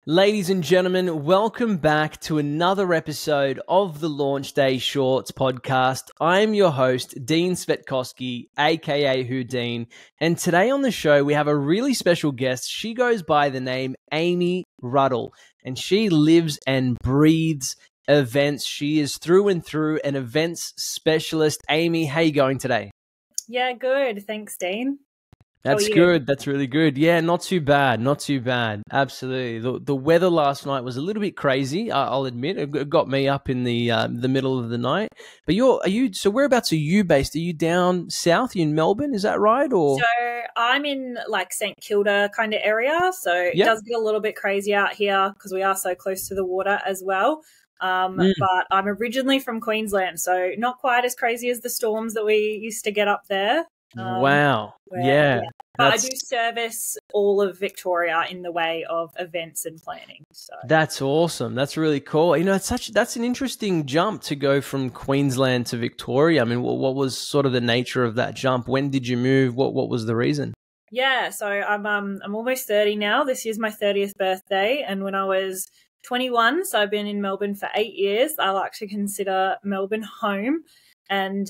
Ladies and gentlemen, welcome back to another episode of the LaunchDay Shorts podcast. I'm your host, Dean Cvetkoski, a.k.a. WhoDean, and today on the show we have a really special guest. She goes by the name Amie Laiyton, and she lives and breathes events. She is through and through an events specialist. Amie, how are you going today? Yeah, good. Thanks, Dean. That's good. That's really good. Yeah, not too bad. Not too bad. Absolutely. The weather last night was a little bit crazy. I'll admit it got me up in the middle of the night. But so whereabouts are you based? Are you down south? Are you in Melbourne? Is that right? Or so I'm in like St Kilda kind of area. So it does get a little bit crazy out here because we are so close to the water as well. But I'm originally from Queensland, so not quite as crazy as the storms that we used to get up there. Wow. Yeah. But I do service all of Victoria in the way of events and planning. So that's awesome. That's really cool. You know, that's an interesting jump to go from Queensland to Victoria. I mean, what was sort of the nature of that jump? When did you move? What was the reason? Yeah, so I'm almost 30 now. This year's my 30th birthday, and when I was 21, so I've been in Melbourne for 8 years. I like to consider Melbourne home, and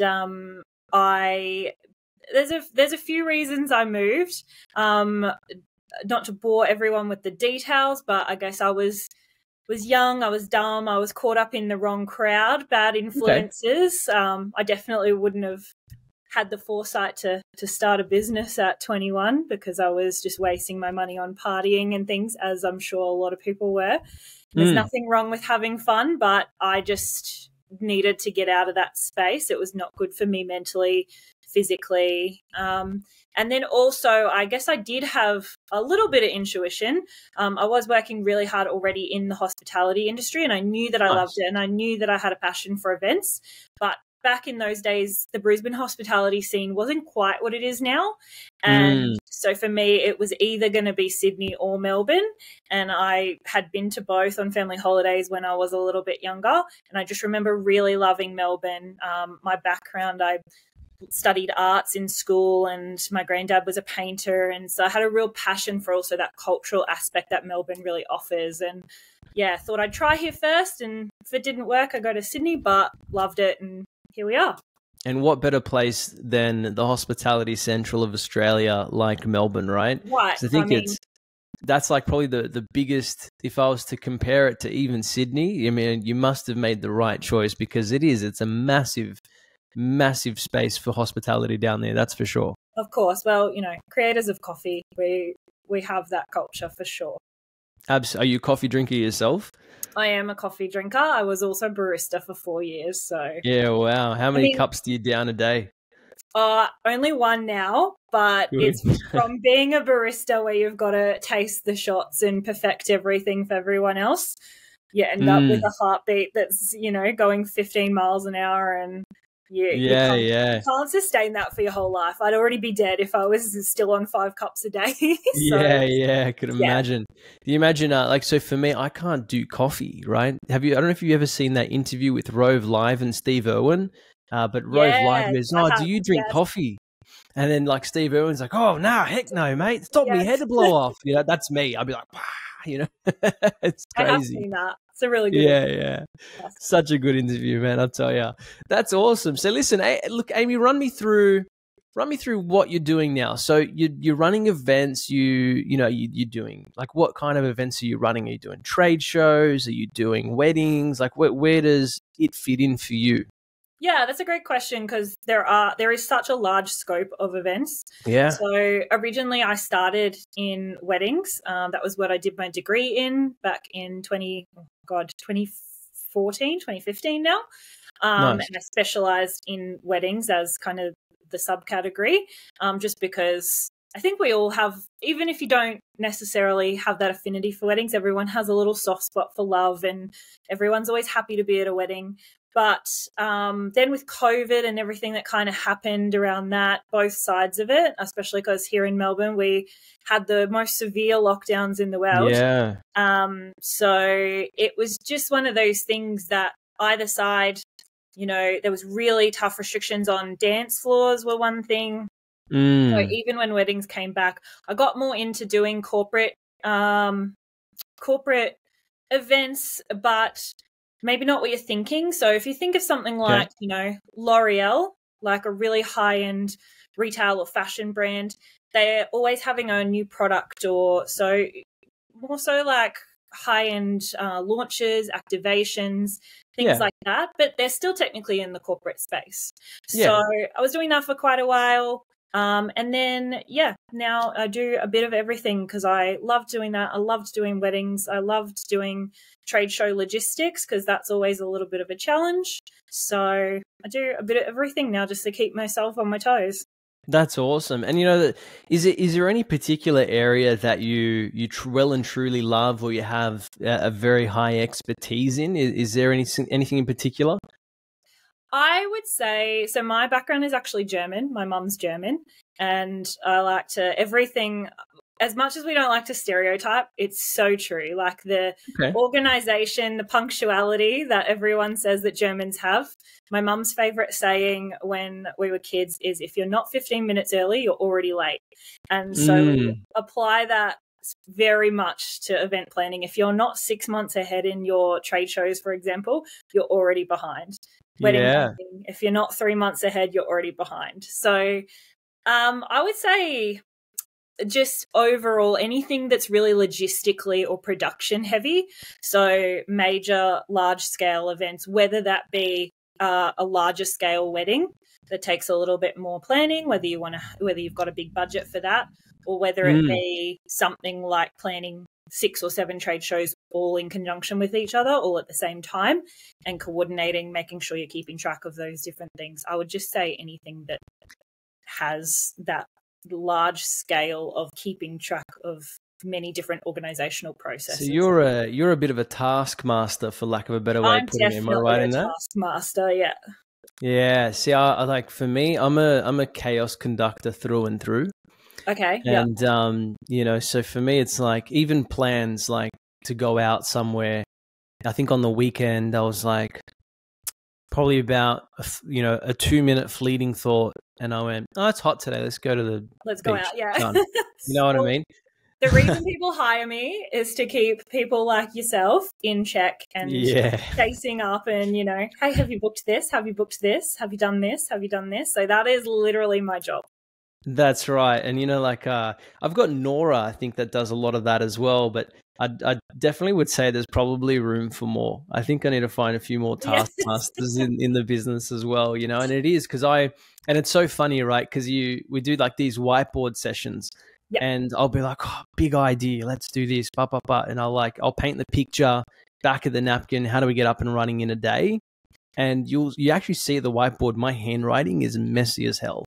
there's a few reasons I moved. Not to bore everyone with the details, but I guess I was young, I was dumb, I was caught up in the wrong crowd, bad influences. Okay. I definitely wouldn't have had the foresight to start a business at 21 because I was just wasting my money on partying and things, as I'm sure a lot of people were. There's nothing wrong with having fun, but I just needed to get out of that space. It was not good for me mentally, physically. And then also, I guess I did have a little bit of intuition. I was working really hard already in the hospitality industry, and I knew that I loved it, and I knew that I had a passion for events. But back in those days, the Brisbane hospitality scene wasn't quite what it is now. And so for me, it was either going to be Sydney or Melbourne. And I had been to both on family holidays when I was a little bit younger. And I just remember really loving Melbourne. My background, I studied arts in school, and my granddad was a painter, and so I had a real passion for also that cultural aspect that Melbourne really offers. And yeah, thought I'd try here first, and if it didn't work, I go to Sydney, but loved it, and here we are. And what better place than the hospitality central of Australia like Melbourne, right? Right. So I think that's like probably the biggest, if I was to compare it to even Sydney, I mean, you must have made the right choice because it's a massive space for hospitality down there, that's for sure. Of course. Well, you know, creators of coffee, we have that culture for sure. Are you a coffee drinker yourself? I am a coffee drinker. I was also barista for 4 years. So yeah, wow. How many cups do you down a day? Only one now, but it's from being a barista where you've got to taste the shots and perfect everything for everyone else. You end up with a heartbeat that's, you know, going 15 miles an hour, and you can't sustain that for your whole life. I'd already be dead if I was still on 5 cups a day. I could imagine. Do you imagine, so for me, I can't do coffee, right? I don't know if you've ever seen that interview with Rove Live and Steve Irwin, but Rove Live goes, do you drink coffee? And then like Steve Irwin's like, oh, no, heck no, mate. Stop me head to blow off. You know, that's me. I'd be like, you know, it's crazy. I have seen that. It's a really good interview. Such a good interview, man, I'll tell you. That's awesome. So listen, look, Amie, run me through what you're doing now. So you're running events, you're doing, like, what kind of events are you running? Are you doing trade shows? Are you doing weddings? Like, where does it fit in for you? Yeah, that's a great question because there is such a large scope of events. Yeah. So originally I started in weddings. That was what I did my degree in back in 2014, 2015 now. Nice. And I specialized in weddings as kind of the subcategory, just because I think we all have, even if you don't necessarily have that affinity for weddings, everyone has a little soft spot for love, and everyone's always happy to be at a wedding. But then with COVID and everything that kind of happened around that, both sides of it, especially because here in Melbourne, we had the most severe lockdowns in the world. Yeah. So it was just one of those things that either side, you know, there was really tough restrictions on dance floors were one thing. So even when weddings came back, I got more into doing corporate corporate events, but maybe not what you're thinking. So if you think of something like, you know, L'Oreal, like a really high-end retail or fashion brand, they're always having a new product, or so more so like high-end launches, activations, things like that, but they're still technically in the corporate space. So I was doing that for quite a while. And then, now I do a bit of everything because I love doing that. I loved doing weddings. I loved doing trade show logistics because that's always a little bit of a challenge. So I do a bit of everything now just to keep myself on my toes. That's awesome. And, you know, is there any particular area that you well and truly love, or you have a very high expertise in? Is there anything in particular? I would say, so my background is actually German. My mum's German, and I like to everything. As much as we don't like to stereotype, it's so true. Like the organization, the punctuality that everyone says that Germans have. My mum's favorite saying when we were kids is, if you're not 15 minutes early, you're already late. And so we apply that very much to event planning. If you're not 6 months ahead in your trade shows, for example, you're already behind. Wedding planning, if you're not 3 months ahead, you're already behind. So I would say just overall anything that's really logistically or production heavy. So major large scale events, whether that be a larger scale wedding that takes a little bit more planning, whether you've got a big budget for that, or whether it be something like planning 6 or 7 trade shows all in conjunction with each other, all at the same time, and coordinating, making sure you're keeping track of those different things. I would just say anything that has that large scale of keeping track of many different organizational processes. So you're a bit of a taskmaster, for lack of a better way of putting it. Am I right in that? Taskmaster, yeah. Yeah. See, I like, for me, I'm a chaos conductor through and through. Okay. And you know, so for me, it's like even plans like to go out somewhere. I think on the weekend I was like probably about a 2-minute fleeting thought, and I went, "Oh, it's hot today. Let's go to the Let's beach." go out. Yeah. Done. You know what I mean? The reason people hire me is to keep people like yourself in check and chasing up and, you know, hey, have you booked this? Have you booked this? Have you done this? Have you done this? So that is literally my job. That's right. And, you know, like I've got Nora, I think, that does a lot of that as well. But I definitely would say there's probably room for more. I think I need to find a few more taskmasters in the business as well, you know. And it is because and it's so funny, right? Because we do like these whiteboard sessions. Yep. And I'll be like, oh, big idea, let's do this, and I'll paint the picture back of the napkin. How do we get up and running in a day? And you actually see the whiteboard, my handwriting is messy as hell.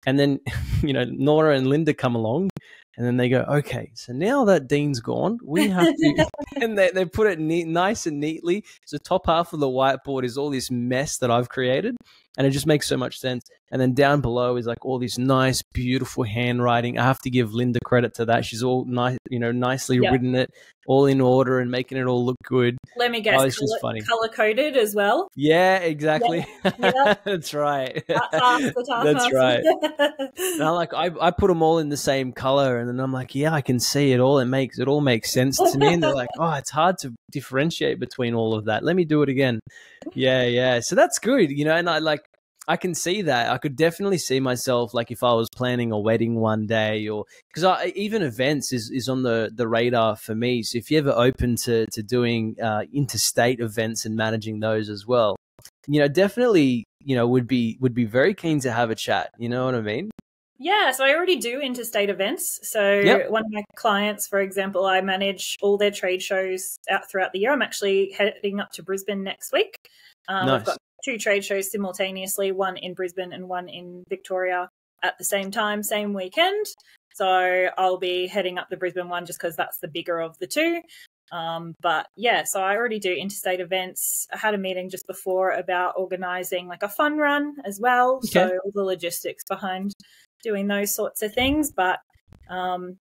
And then, you know, Nora and Linda come along, and then they go, okay, so now that Dean's gone, we have to, and they put it nice and neatly. So top half of the whiteboard is all this mess that I've created, and it just makes so much sense. And then down below is like all this nice, beautiful handwriting. I have to give Linda credit to that. She's all nice, you know, nicely written it, all in order and making it all look good. Let me guess, color coded as well. Yeah, exactly. Yeah. That's right. That's right. And I put them all in the same color, and then I'm like, yeah, I can see it all. It all makes sense to me. And they're like, oh, it's hard to differentiate between all of that. Let me do it again. Yeah. So that's good, you know. And I can see that. I could definitely see myself, like, if I was planning a wedding one day, or because even events is on the radar for me. So if you're ever open to doing interstate events and managing those as well, you know, definitely, you know, would be very keen to have a chat. You know what I mean? Yeah, so I already do interstate events. So one of my clients, for example, I manage all their trade shows out throughout the year. I'm actually heading up to Brisbane next week. Nice. We've got 2 trade shows simultaneously, one in Brisbane and one in Victoria at the same time, same weekend. So I'll be heading up the Brisbane one just because that's the bigger of the 2. But yeah, so I already do interstate events. I had a meeting just before about organising like a fun run as well. Okay. So all the logistics behind doing those sorts of things, but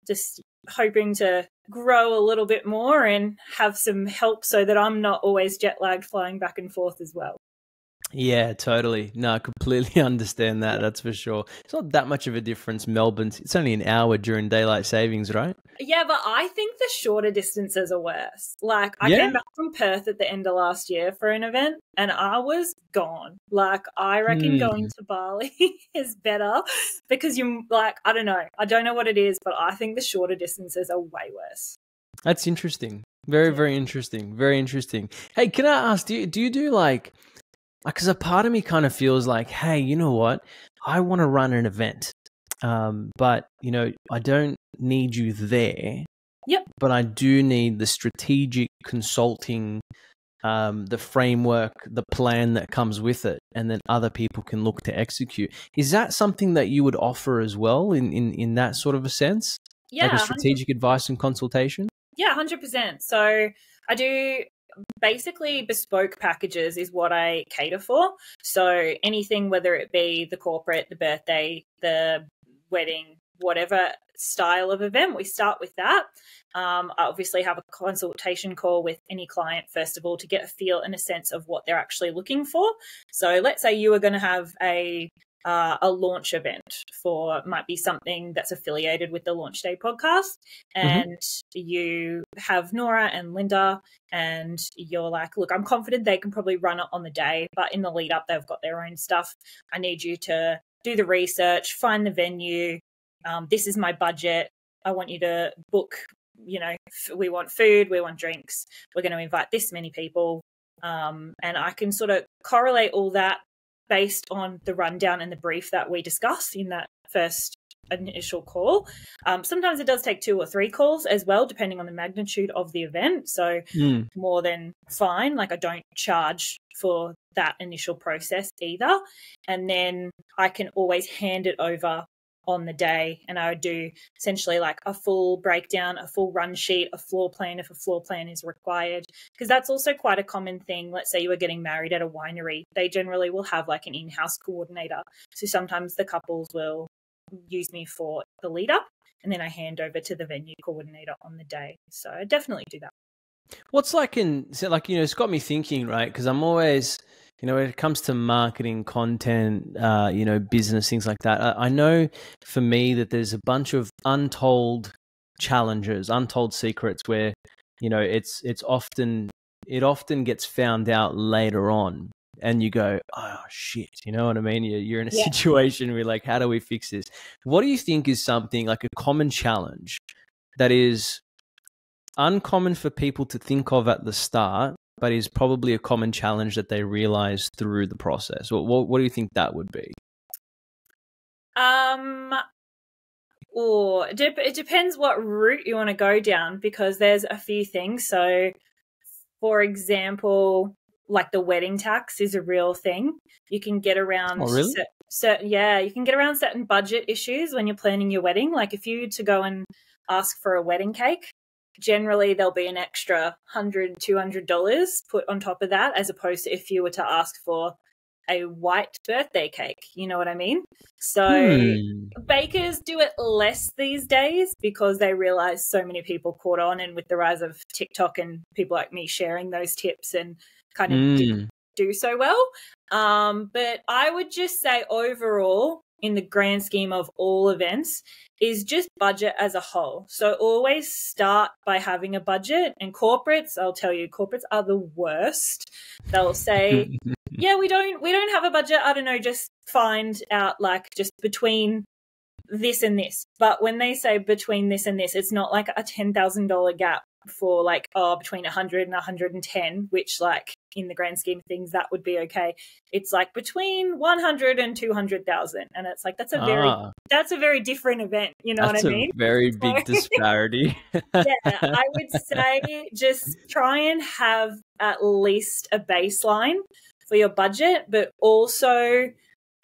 just hoping to grow a little bit more and have some help so that I'm not always jet lagged flying back and forth as well. Yeah, totally. No, I completely understand that. That's for sure. It's not that much of a difference. Melbourne, it's only an hour during daylight savings, right? Yeah, but I think the shorter distances are worse. Like, I Yeah. came back from Perth at the end of last year for an event and I was gone. Like, I reckon going to Bali is better because you, like, I don't know. I don't know what it is, but I think the shorter distances are way worse. That's interesting. Very, very interesting. Very interesting. Hey, can I ask, do you do like, because a part of me kind of feels like, hey, you know what? I want to run an event, but, you know, I don't need you there. Yep. But I do need the strategic consulting, the framework, the plan that comes with it, and then other people can look to execute. Is that something that you would offer as well in that sort of a sense? Yeah. Like a strategic advice and consultation? Yeah, 100%. So I do basically bespoke packages is what I cater for. So anything, whether it be the corporate, the birthday, the wedding, whatever style of event, we start with that. I obviously have a consultation call with any client, first of all, to get a feel and a sense of what they're actually looking for. So let's say you are going to have a launch event for, might be something that's affiliated with the LaunchDay podcast, and you have Nora and Linda, and you're like, look, I'm confident they can probably run it on the day, but in the lead up, they've got their own stuff. I need you to do the research, find the venue. This is my budget. I want you to book, you know, we want food, we want drinks. We're going to invite this many people. And I can sort of correlate all that based on the rundown and the brief that we discuss in that first initial call. Sometimes it does take 2 or 3 calls as well, depending on the magnitude of the event. So more than fine. Like, I don't charge for that initial process either. And then I can always hand it over on the day, and I would do essentially like a full breakdown, a full run sheet, a floor plan if a floor plan is required, because that's also quite a common thing. Let's say you were getting married at a winery, they generally will have like an in-house coordinator. So sometimes the couples will use me for the lead up, and then I hand over to the venue coordinator on the day. So I definitely do that. What's like it's got me thinking, right? Because I'm always, when it comes to marketing, content, business, things like that, I know for me that there's a bunch of untold challenges, untold secrets where, it often gets found out later on, and you go, oh shit, you know what I mean? You're in a situation where like, how do we fix this? What do you think is something like a common challenge that is uncommon for people to think of at the start, but is probably a common challenge that they realize through the process? What do you think that would be? It depends what route you want to go down, because there's a few things. So, for example, like the wedding tax is a real thing. You can get around really? you can get around certain budget issues when you're planning your wedding. Like if you were to go and ask for a wedding cake, generally there'll be an extra $100, $200 put on top of that, as opposed to if you were to ask for a white birthday cake. You know what I mean? So bakers do it less these days because they realize so many people caught on, and with the rise of TikTok and people like me sharing those tips and kind of didn't do so well. But I would just say overall, in the grand scheme of all events, is just budget as a whole. So always start by having a budget. And corporates, I'll tell you, corporates are the worst. They'll say, yeah, we don't have a budget. I don't know, just find out like just between this and this. But when they say between this and this, it's not like a $10,000 gap for like, between 100 and 110, which like in the grand scheme of things, that would be okay. It's like between 100 and 200,000. And it's like, that's a very different event. You know what I mean? That's a very big disparity. Yeah, I would say just try and have at least a baseline for your budget, but also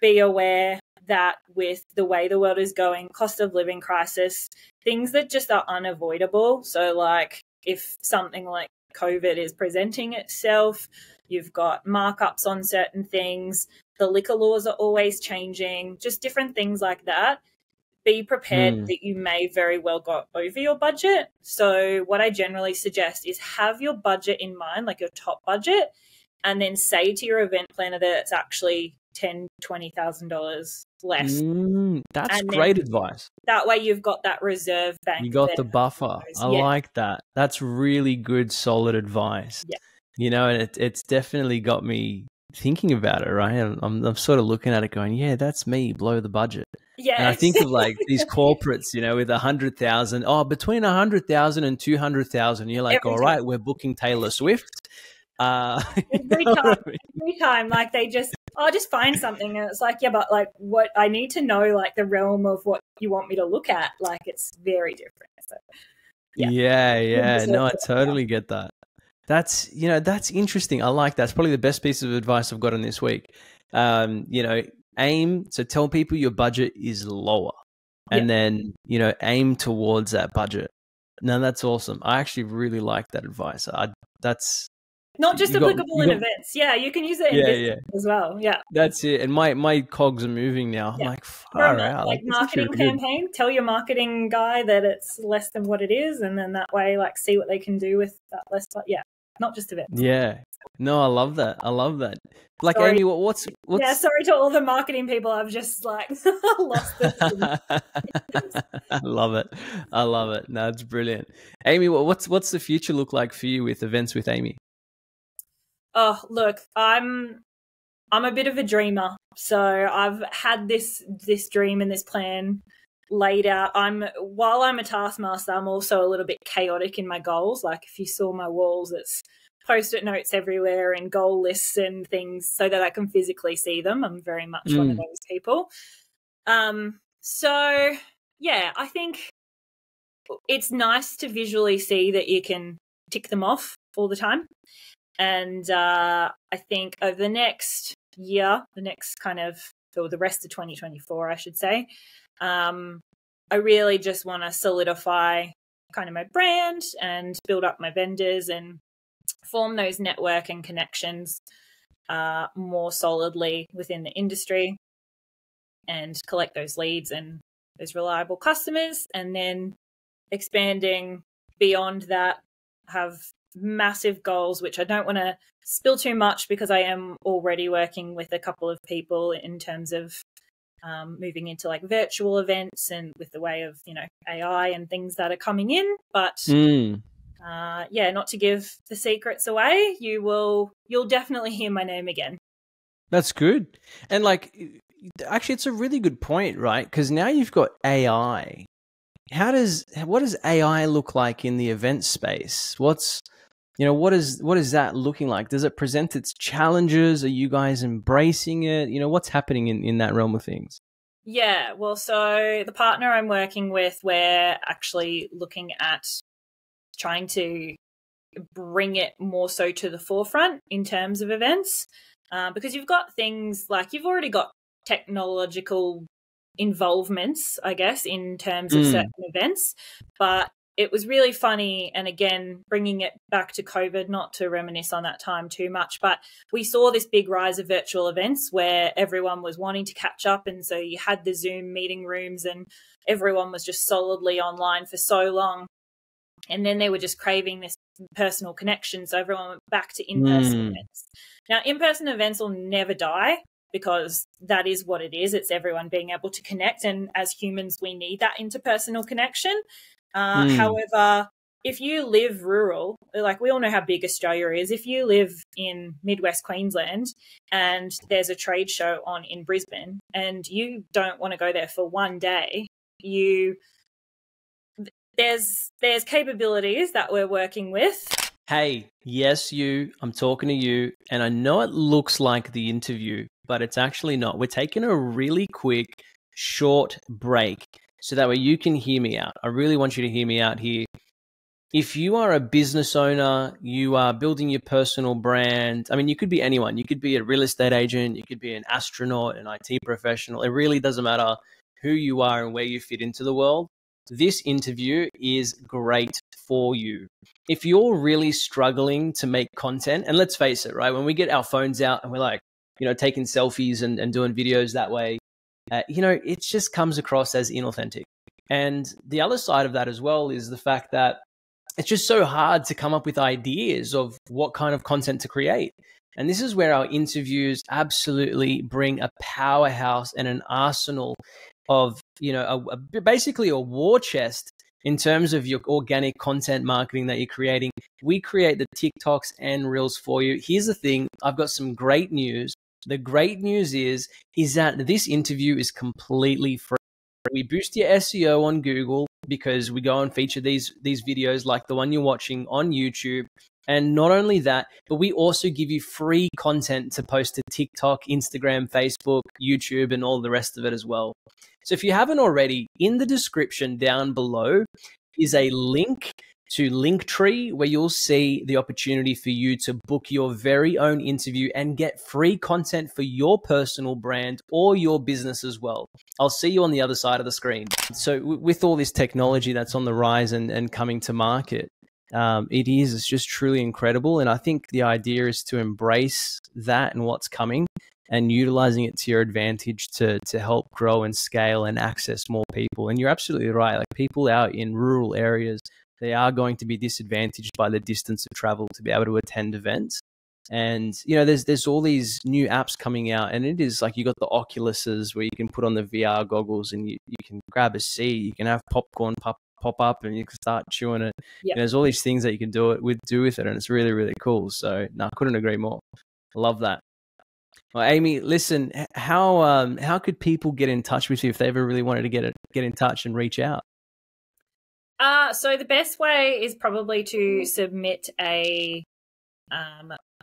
be aware that with the way the world is going, cost of living crisis, things that just are unavoidable. So like if something like COVID is presenting itself, you've got markups on certain things, the liquor laws are always changing, just different things like that. Be prepared that you may very well go over your budget. So what I generally suggest is have your budget in mind, like your top budget, and then say to your event planner that it's actually $10,000-$20,000 less. That's And great advice. That way you've got that reserve bank. You got the buffer. I like that. That's really good, solid advice. Yeah. You know, and it's definitely got me thinking about it, right? I'm sort of looking at it going, yeah, that's me, blow the budget. Yeah. And I think of like these corporates, you know, with 100,000, between 100,000 and 200,000, you're like, all right, we're booking Taylor Swift. Every time, like they just, just find something. And it's like, yeah, but like what I need to know, like the realm of what you want me to look at, like it's very different. So, yeah. No, I totally get that. That's interesting. I like that. It's probably the best piece of advice I've gotten this week. Aim, so tell people your budget is lower and then, aim towards that budget. No, that's awesome. I actually really like that advice. That's not just applicable in events. Yeah, you can use it in business as well. Yeah. That's it. And my cogs are moving now. I'm like, far out. Like marketing campaign, tell your marketing guy that it's less than what it is. And then that way, like, see what they can do with that less. Yeah. Not just events. Yeah. No, I love that. Like, sorry. Amie, what's... Yeah, sorry to all the marketing people. I've just, like, lost it. I love it. No, it's brilliant. Amie, what's the future look like for you with Events with Amie? Oh, look, I'm a bit of a dreamer. So I've had this dream and this plan laid out. While I'm a taskmaster, I'm also a little bit chaotic in my goals. Like if you saw my walls, it's Post-it notes everywhere and goal lists and things so that I can physically see them. I'm very much one of those people. So yeah, I think it's nice to visually see that you can tick them off all the time. And I think over the next year, the rest of 2024, I should say, I really just want to solidify kind of my brand and build up my vendors and form those network and connections more solidly within the industry and collect those leads and those reliable customers, and then expanding beyond that, have massive goals, which I don't want to spill too much because I am already working with a couple of people in terms of moving into like virtual events and with the way of, AI and things that are coming in. But not to give the secrets away, you'll definitely hear my name again. That's good. And like, actually, it's a really good point, right? Because now you've got AI. What does AI look like in the event space? What is that looking like? Does it present its challenges? Are you guys embracing it? What's happening in that realm of things? Yeah, well, so the partner I'm working with, we're actually looking at trying to bring it more so to the forefront in terms of events, because you've got things like you've already got technological involvements, I guess, in terms of certain events, but it was really funny. And again, bringing it back to COVID, not to reminisce on that time too much, but we saw this big rise of virtual events where everyone was wanting to catch up. And so you had the Zoom meeting rooms and everyone was just solidly online for so long. And then they were just craving this personal connection. So everyone went back to in-person events. Now, in-person events will never die because that is what it is. It's everyone being able to connect. And as humans, we need that interpersonal connection. However, if you live rural, like we all know how big Australia is, if you live in Midwest Queensland and there's a trade show on in Brisbane and you don't want to go there for one day, there's capabilities that we're working with. Hey, yes, I'm talking to you, and I know it looks like the interview, but it's actually not. We're taking a really quick, short break so that way you can hear me out. I really want you to hear me out here. If you are a business owner, you are building your personal brand. I mean, you could be anyone. You could be a real estate agent. You could be an astronaut, an IT professional. It really doesn't matter who you are and where you fit into the world. This interview is great for you. If you're really struggling to make content, and let's face it, right? When we get our phones out and we're like, taking selfies and doing videos that way, it just comes across as inauthentic. And the other side of that as well is the fact that it's just so hard to come up with ideas of what kind of content to create. And this is where our interviews absolutely bring a powerhouse and an arsenal of, basically a war chest in terms of your organic content marketing that you're creating. We create the TikToks and Reels for you. Here's the thing. I've got some great news. The great news is that this interview is completely free. We boost your SEO on Google because we go and feature these videos like the one you're watching on YouTube. And not only that, but we also give you free content to post to TikTok, Instagram, Facebook, YouTube, and all the rest of it as well. So if you haven't already, in the description down below is a link to Linktree where you'll see the opportunity for you to book your very own interview and get free content for your personal brand or your business as well. I'll see you on the other side of the screen. So with all this technology that's on the rise and coming to market, it's just truly incredible. And I think the idea is to embrace that and what's coming and utilizing it to your advantage to help grow and scale and access more people. And you're absolutely right. Like, people out in rural areas, they are going to be disadvantaged by the distance of travel to be able to attend events. And, there's all these new apps coming out, and it is like, you got the Oculuses where you can put on the VR goggles and you can grab a seat, you can have popcorn pop up and you can start chewing it. Yep. There's all these things that you can do with it, and it's really, really cool. So no, I couldn't agree more. I love that. Well, Amie, listen, how could people get in touch with you if they ever really wanted to get in touch and reach out? So the best way is probably to submit a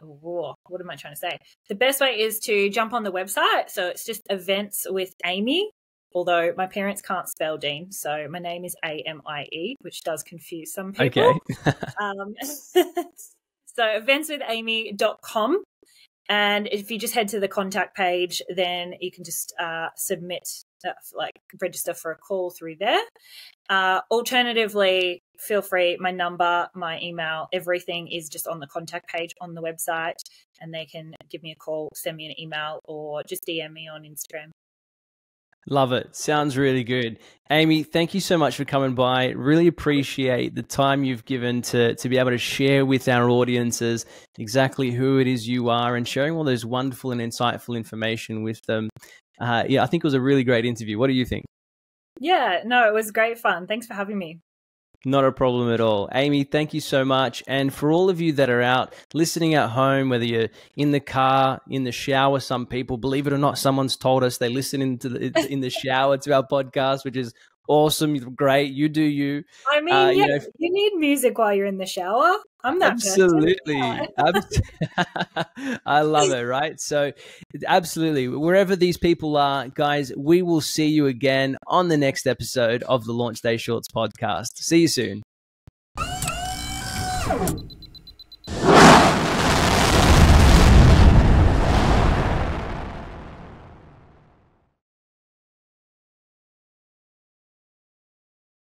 what am I trying to say? The best way is to jump on the website. So it's just Events with Amie, although my parents can't spell Dean, so my name is AMIE, which does confuse some people. Okay. So eventswithamie.com. And if you just head to the contact page, then you can just submit, register for a call through there. Alternatively, feel free, my number, my email, everything is just on the contact page on the website, and they can give me a call, send me an email, or just DM me on Instagram. Love it. Sounds really good. Amie, thank you so much for coming by. Really appreciate the time you've given to be able to share with our audiences exactly who it is you are and sharing all those wonderful and insightful information with them. I think it was a really great interview. What do you think? Yeah, no, it was great fun. Thanks for having me. Not a problem at all. Amie, thank you so much. And for all of you that are out listening at home, whether you're in the car, in the shower, some people, believe it or not, someone's told us they listen in the shower to our podcast, which is awesome. Great. You do you. I mean, you need music while you're in the shower. I'm that absolutely. I love it, right? So absolutely. Wherever these people are, guys, we will see you again on the next episode of the LaunchDay Shorts podcast. See you soon.